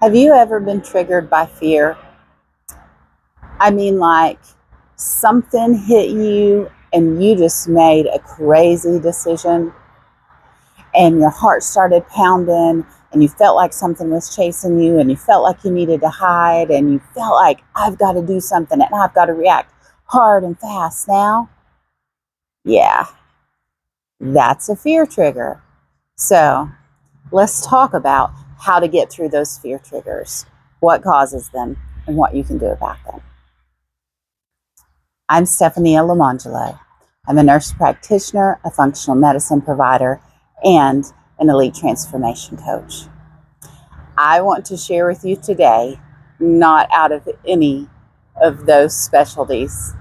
Have you ever been triggered by fear? I mean, like something hit you and you just made a crazy decision and your heart started pounding and you felt like something was chasing you and you felt like you needed to hide and you felt like I've got to do something and I've got to react hard and fast now. Yeah, that's a fear trigger. So let's talk about how to get through those fear triggers, what causes them, and what you can do about them. I'm Stephanie Lamangelo. I'm a nurse practitioner, a functional medicine provider, and an elite transformation coach. I want to share with you today, not out of any of those specialties,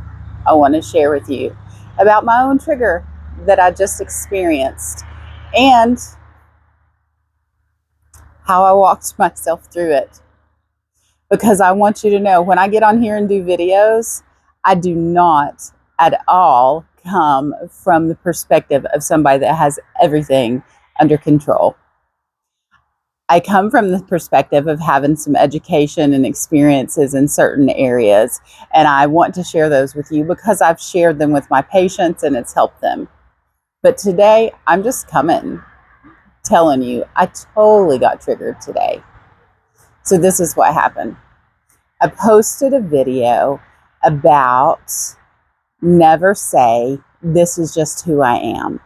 I want to share with you about my own trigger that I just experienced and how I walked myself through it. Because I want you to know, when I get on here and do videos, I do not at all come from the perspective of somebody that has everything under control. I come from the perspective of having some education and experiences in certain areas, and I want to share those with you because I've shared them with my patients and it's helped them. But today, I'm just telling you, I totally got triggered today. So this is what happened. I posted a video about never say, this is just who I am.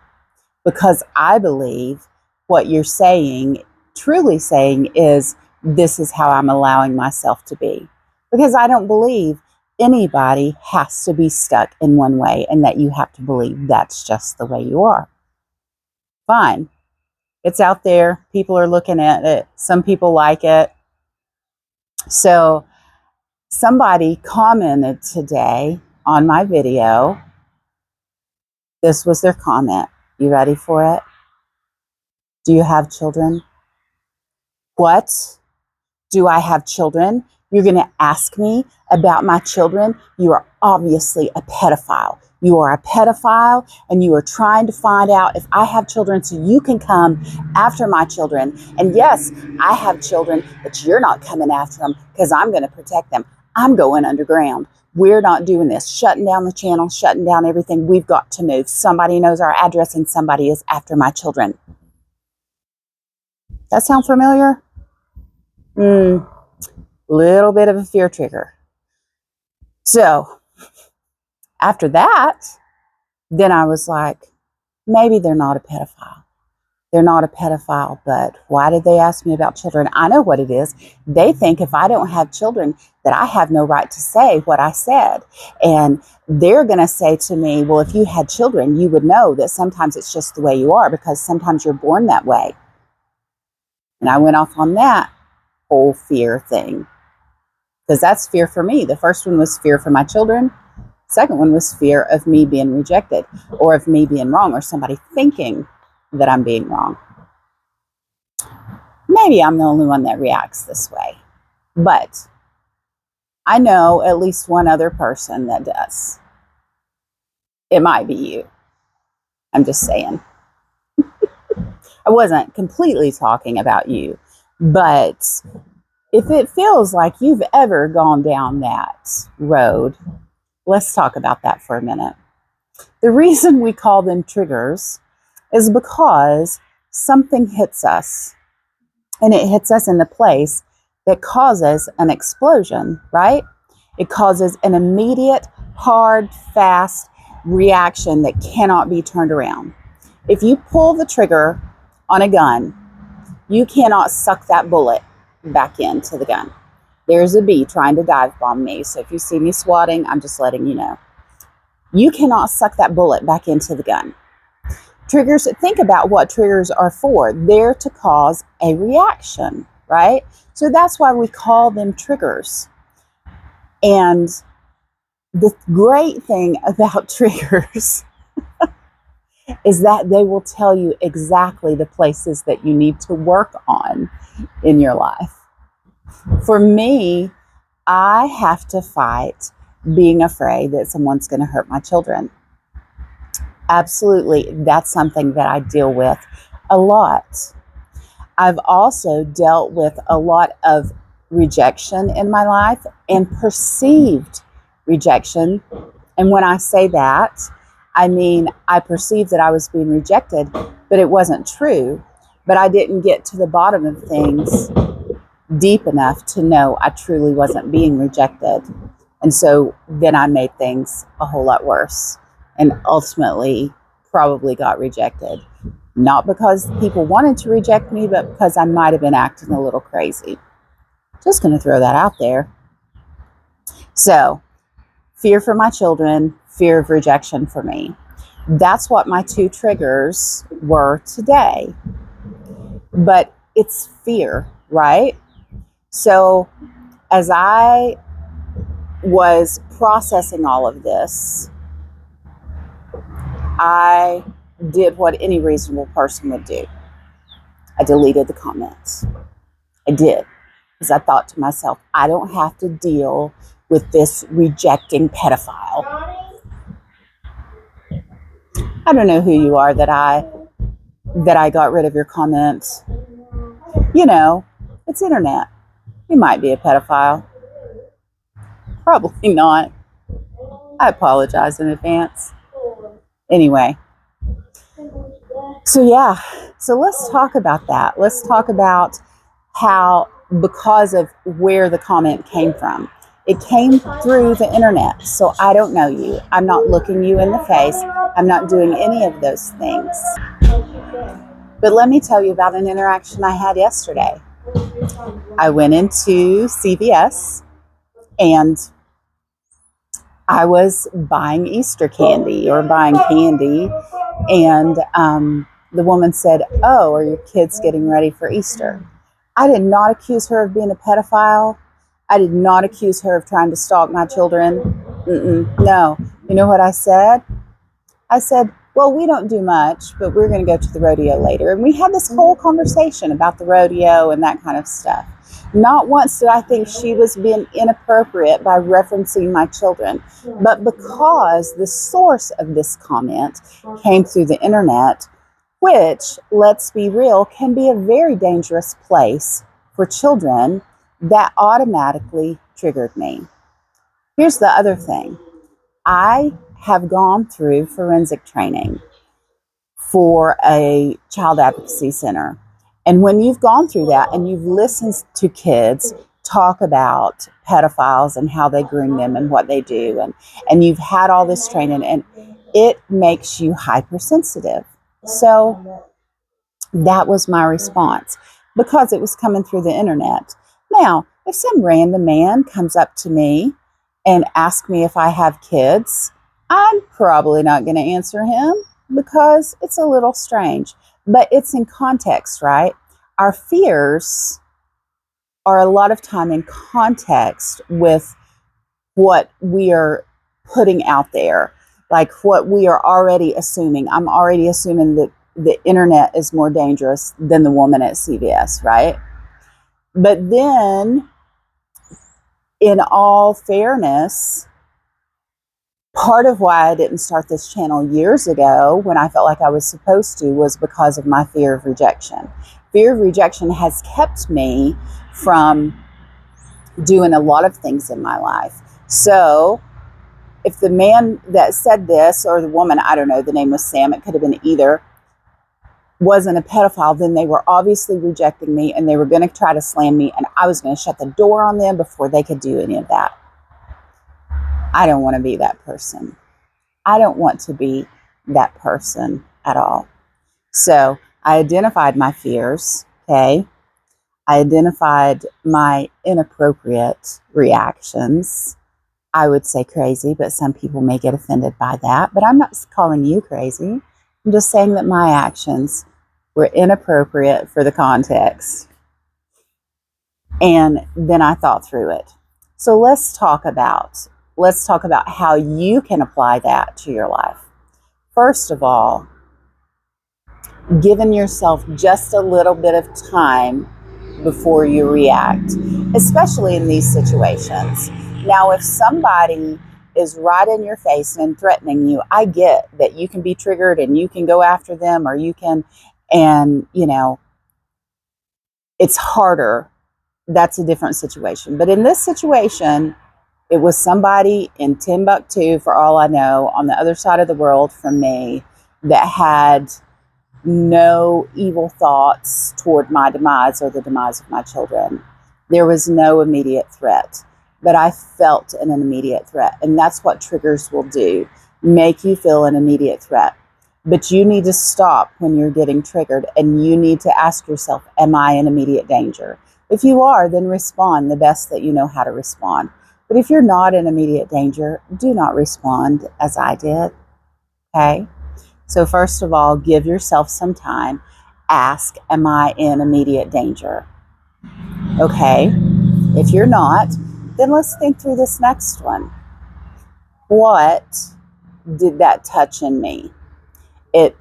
Because I believe what you're saying, truly saying, is this is how I'm allowing myself to be. Because I don't believe anybody has to be stuck in one way and that you have to believe that's just the way you are. Fine. It's out there. People are looking at it. Some people like it. So somebody commented today on my video. This was their comment. You ready for it? Do you have children? What? Do I have children? You're going to ask me about my children? You are obviously a pedophile. You are a pedophile and you are trying to find out if I have children so you can come after my children. And yes, I have children, but you're not coming after them because I'm going to protect them. I'm going underground. We're not doing this. Shutting down the channel, shutting down everything. We've got to move. Somebody knows our address and somebody is after my children. That sound familiar? Little bit of a fear trigger. So after that, then I was like, maybe they're not a pedophile. They're not a pedophile, but why did they ask me about children? I know what it is. They think if I don't have children, that I have no right to say what I said. And they're going to say to me, well, if you had children, you would know that sometimes it's just the way you are because sometimes you're born that way. And I went off on that whole fear thing. Because that's fear for me. The first one was fear for my children. Second one was fear of me being rejected or of me being wrong or somebody thinking that I'm being wrong. Maybe I'm the only one that reacts this way, but I know at least one other person that does. It might be you. I'm just saying. I wasn't completely talking about you, but if it feels like you've ever gone down that road, let's talk about that for a minute. The reason we call them triggers is because something hits us, and it hits us in the place that causes an explosion, right? It causes an immediate, hard, fast reaction that cannot be turned around. If you pull the trigger on a gun, you cannot suck that bullet back into the gun. There's a bee trying to dive bomb me, so if you see me swatting, I'm just letting you know. You cannot suck that bullet back into the gun. Triggers, think about what triggers are for. They're to cause a reaction, right? So that's why we call them triggers. And the great thing about triggers is that they will tell you exactly the places that you need to work on in your life. For me, I have to fight being afraid that someone's going to hurt my children. Absolutely, that's something that I deal with a lot. I've also dealt with a lot of rejection in my life and perceived rejection. And when I say that, I mean I perceived that I was being rejected, but it wasn't true. But I didn't get to the bottom of things deep enough to know I truly wasn't being rejected. And so then I made things a whole lot worse and ultimately probably got rejected. Not because people wanted to reject me, but because I might have been acting a little crazy. Just going to throw that out there. So, fear for my children, fear of rejection for me. That's what my two triggers were today. But it's fear, right? So, as I was processing all of this, I did what any reasonable person would do. I deleted the comments. I did. Because I thought to myself, I don't have to deal with this rejecting pedophile. I don't know who you are that I got rid of your comments. You know, it's internet. You might be a pedophile. Probably not. I apologize in advance. Anyway. So yeah, so let's talk about that. Let's talk about how, because of where the comment came from. It came through the internet. So I don't know you. I'm not looking you in the face. I'm not doing any of those things. But let me tell you about an interaction I had yesterday. I went into CVS and I was buying Easter candy or buying candy. And the woman said, "Oh, are your kids getting ready for Easter?" I did not accuse her of being a pedophile. I did not accuse her of trying to stalk my children. No. You know what I said? I said, "Well, we don't do much, but we're going to go to the rodeo later." And we had this whole conversation about the rodeo and that kind of stuff. Not once did I think she was being inappropriate by referencing my children, but because the source of this comment came through the internet, which, let's be real, can be a very dangerous place for children, that automatically triggered me. Here's the other thing. I have gone through forensic training for a child advocacy center. And when you've gone through that and you've listened to kids talk about pedophiles and how they groom them and what they do, and you've had all this training, and it makes you hypersensitive. So that was my response because it was coming through the internet. Now, if some random man comes up to me and asks me if I have kids, I'm probably not going to answer him because it's a little strange. But it's in context, right? Our fears are a lot of time in context with what we are putting out there, like what we are already assuming. I'm already assuming that the internet is more dangerous than the woman at CVS, right? But then, in all fairness, part of why I didn't start this channel years ago when I felt like I was supposed to was because of my fear of rejection. Fear of rejection has kept me from doing a lot of things in my life. So if the man that said this, or the woman, I don't know, the name was Sam, it could have been either, wasn't a pedophile, then they were obviously rejecting me and they were going to try to slam me, and I was going to shut the door on them before they could do any of that. I don't want to be that person. I don't want to be that person at all. So I identified my fears, okay? I identified my inappropriate reactions. I would say crazy, but some people may get offended by that. But I'm not calling you crazy. I'm just saying that my actions were inappropriate for the context. And then I thought through it. So let's talk about how you can apply that to your life. First of all, giving yourself just a little bit of time before you react, especially in these situations. Now, if somebody is right in your face and threatening you, I get that you can be triggered and you can go after them, or you can, and you know, it's harder that's a different situation. But in this situation, it was somebody in Timbuktu, for all I know, on the other side of the world from me, that had no evil thoughts toward my demise or the demise of my children. There was no immediate threat, but I felt an immediate threat. And that's what triggers will do, make you feel an immediate threat. But you need to stop when you're getting triggered, and you need to ask yourself, am I in immediate danger? If you are, then respond the best that you know how to respond. But if you're not in immediate danger, do not respond as I did. Okay? So first of all, give yourself some time. Ask, am I in immediate danger? Okay. If you're not, then let's think through this next one. What did that touch in me? It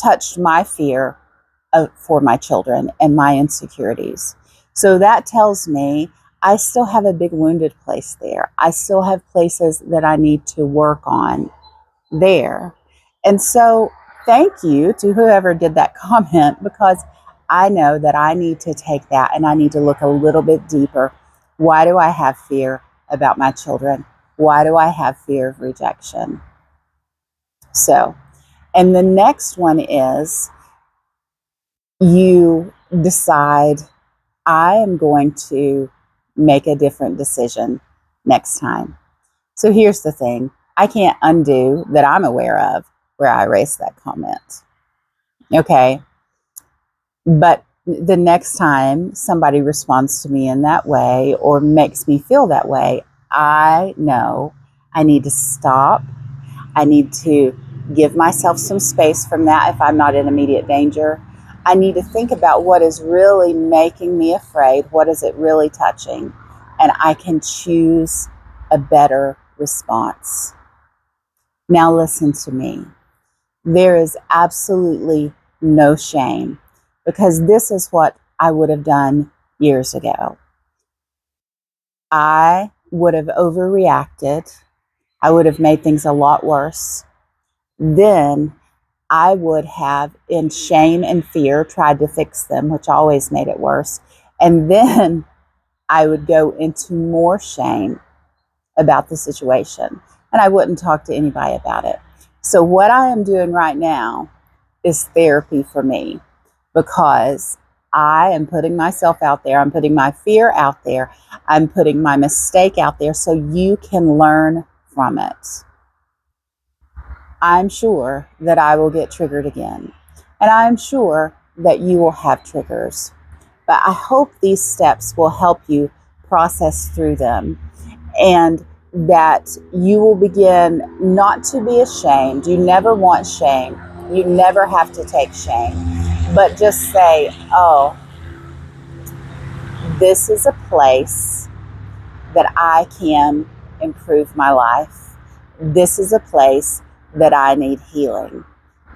touched my fear for my children and my insecurities. So that tells me I still have a big wounded place there. I still have places that I need to work on there. And so thank you to whoever did that comment, because I know that I need to take that and I need to look a little bit deeper. Why do I have fear about my children? Why do I have fear of rejection? So, and the next one is you decide, I am going to make a different decision next time. So here's the thing. I can't undo that I'm aware of where I erased that comment. Okay. But the next time somebody responds to me in that way or makes me feel that way, I know I need to stop. I need to give myself some space from that if I'm not in immediate danger. I need to think about what is really making me afraid. What is it really touching? And I can choose a better response. Now listen to me. There is absolutely no shame, because this is what I would have done years ago. I would have overreacted. I would have made things a lot worse. Then I would have, in shame and fear, tried to fix them, which always made it worse. And then I would go into more shame about the situation, and I wouldn't talk to anybody about it. So what I am doing right now is therapy for me, because I am putting myself out there. I'm putting my fear out there. I'm putting my mistake out there so you can learn from it. I'm sure that I will get triggered again, and I'm sure that you will have triggers. But I hope these steps will help you process through them, and that you will begin not to be ashamed. You never want shame. You never have to take shame, but just say, oh, this is a place that I can improve my life. This is a place that I need healing.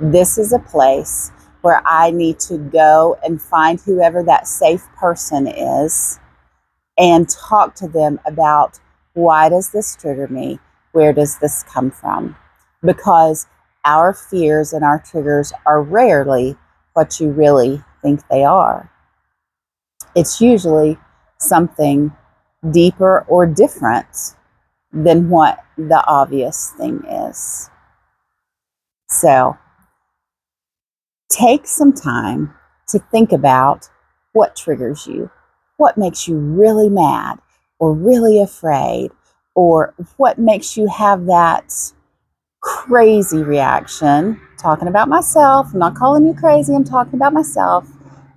This is a place where I need to go and find whoever that safe person is and talk to them about, why does this trigger me? Where does this come from? Because our fears and our triggers are rarely what you really think they are. It's usually something deeper or different than what the obvious thing is. So take some time to think about what triggers you, what makes you really mad or really afraid, or what makes you have that crazy reaction. Talking about myself, I'm not calling you crazy, I'm talking about myself.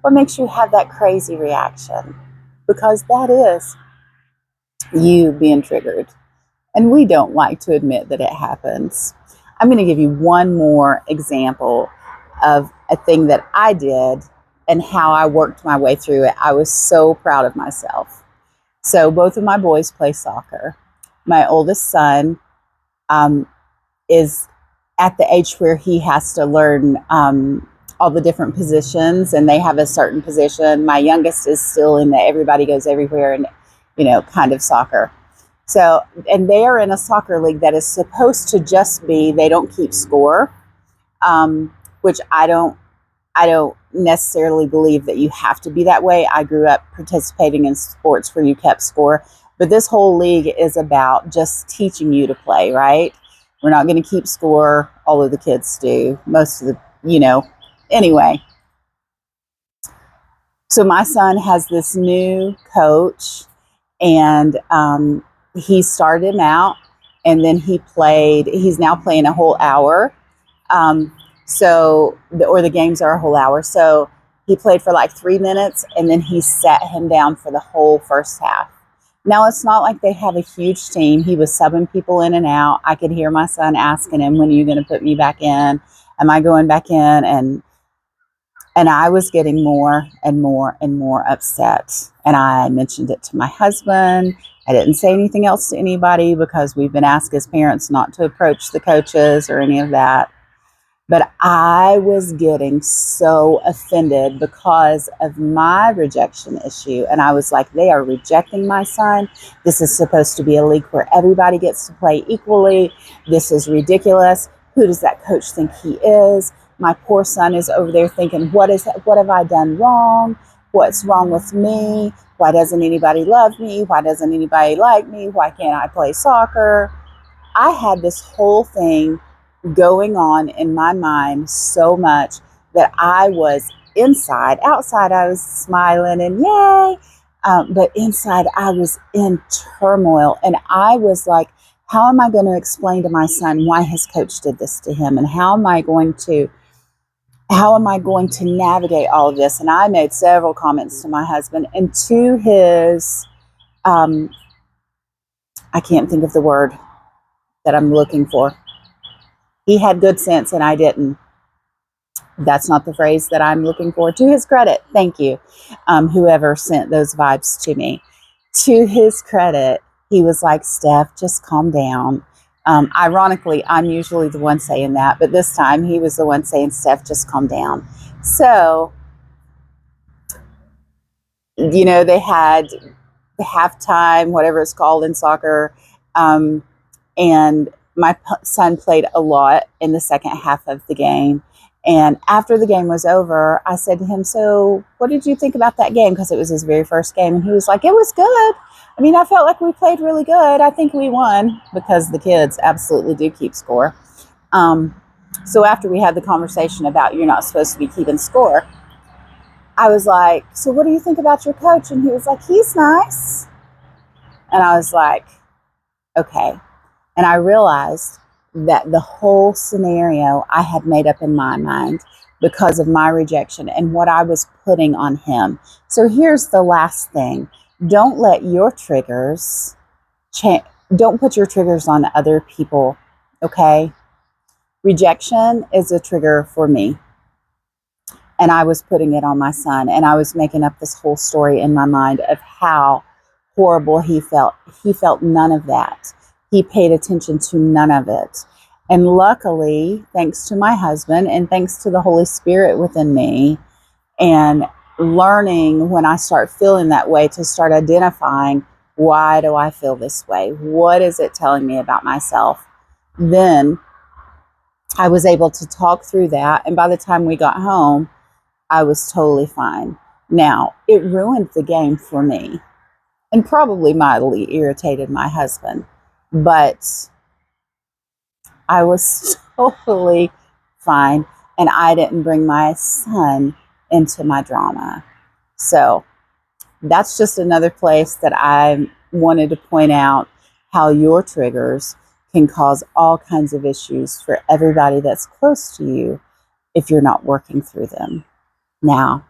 What makes you have that crazy reaction? Because that is you being triggered. And we don't like to admit that it happens. I'm going to give you one more example of a thing that I did and how I worked my way through it. I was so proud of myself. So both of my boys play soccer. My oldest son is at the age where he has to learn all the different positions, and they have a certain position. My youngest is still in the everybody goes everywhere and, kind of soccer. So, and they are in a soccer league that is supposed to just be, they don't keep score, which I don't necessarily believe that you have to be that way. I grew up participating in sports where you kept score, but this whole league is about just teaching you to play, right? We're not going to keep score. All of the kids do. Most of the, anyway. So my son has this new coach, and he started him out, and then he's now playing a whole hour. The games are a whole hour. So he played for like 3 minutes, and then he sat him down for the whole first half. Now, it's not like they have a huge team. He was subbing people in and out. I could hear my son asking him, when are you going to put me back in? Am I going back in? And I was getting more and more and more upset. And I mentioned it to my husband. I didn't say anything else to anybody because we've been asked as parents not to approach the coaches or any of that. But I was getting so offended because of my rejection issue. And I was like, they are rejecting my son. This is supposed to be a league where everybody gets to play equally. This is ridiculous. Who does that coach think he is? My poor son is over there thinking, what have I done wrong? What's wrong with me? Why doesn't anybody love me? Why doesn't anybody like me? Why can't I play soccer? I had this whole thing going on in my mind so much that I was outside I was smiling and yay, but inside I was in turmoil. And I was like, how am I going to explain to my son why his coach did this to him? And how am I going to navigate all of this? And I made several comments to my husband, and to his, I can't think of the word that I'm looking for. He had good sense and I didn't. That's not the phrase that I'm looking for. To his credit, thank you, whoever sent those vibes to me. To his credit, he was like, Steph, just calm down. Ironically, I'm usually the one saying that, but this time he was the one saying, Steph, just calm down. So, they had the halftime, whatever it's called in soccer, and my son played a lot in the second half of the game. And after the game was over, I said to him, so what did you think about that game? Because it was his very first game. And he was like, it was good. I mean, I felt like we played really good. I think we won, because the kids absolutely do keep score. So after we had the conversation about you're not supposed to be keeping score, I was like, so what do you think about your coach? And he was like, he's nice. And I was like, okay. And I realized that the whole scenario I had made up in my mind because of my rejection and what I was putting on him. So here's the last thing. Don't let your triggers don't put your triggers on other people, okay? Rejection is a trigger for me. And I was putting it on my son, and I was making up this whole story in my mind of how horrible he felt. He felt none of that. He paid attention to none of it. And luckily, thanks to my husband and thanks to the Holy Spirit within me, and learning when I start feeling that way to start identifying, why do I feel this way? What is it telling me about myself? Then I was able to talk through that. And by the time we got home, I was totally fine. Now, it ruined the game for me and probably mildly irritated my husband. But I was totally fine, and I didn't bring my son into my drama. So that's just another place that I wanted to point out how your triggers can cause all kinds of issues for everybody that's close to you if you're not working through them. Now,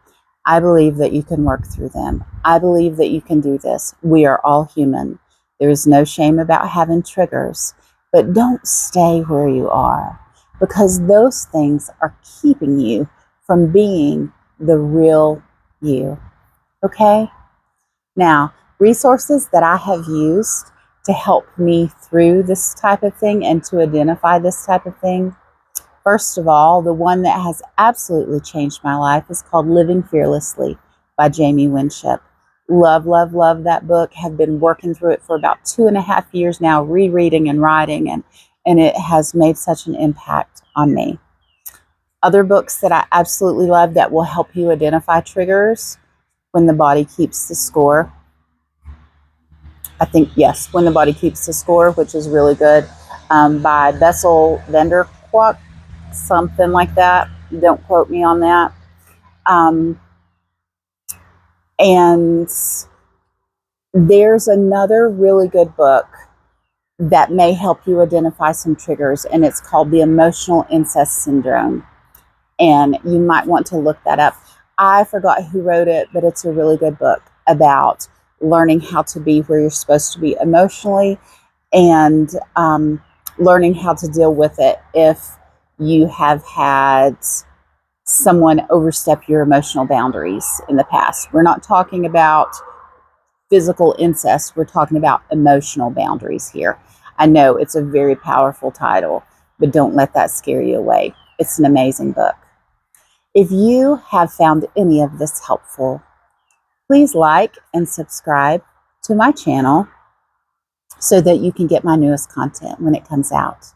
I believe that you can work through them. I believe that you can do this. We are all human. There is no shame about having triggers, but don't stay where you are, because those things are keeping you from being the real you. Okay? Now, resources that I have used to help me through this type of thing and to identify this type of thing. First of all, the one that has absolutely changed my life is called Living Fearlessly by Jamie Winship. Love, love, love that book. Have been working through it for about 2.5 years now, rereading and writing, and it has made such an impact on me. Other books that I absolutely love that will help you identify triggers: When the Body Keeps the Score. I think, yes, When the Body Keeps the Score, which is really good, by Bessel van der Kolk, something like that. Don't quote me on that. And there's another really good book that may help you identify some triggers, and it's called The Emotional Incest Syndrome. And you might want to look that up. I forgot who wrote it, but it's a really good book about learning how to be where you're supposed to be emotionally, and learning how to deal with it if you have had someone overstep your emotional boundaries in the past. We're not talking about physical incest, we're talking about emotional boundaries here. I know it's a very powerful title, but don't let that scare you away. It's an amazing book. If you have found any of this helpful, please like and subscribe to my channel so that you can get my newest content when it comes out.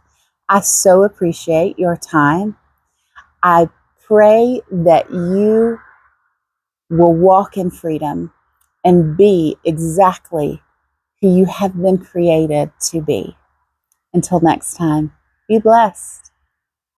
I so appreciate your time. I pray that you will walk in freedom and be exactly who you have been created to be. Until next time, be blessed.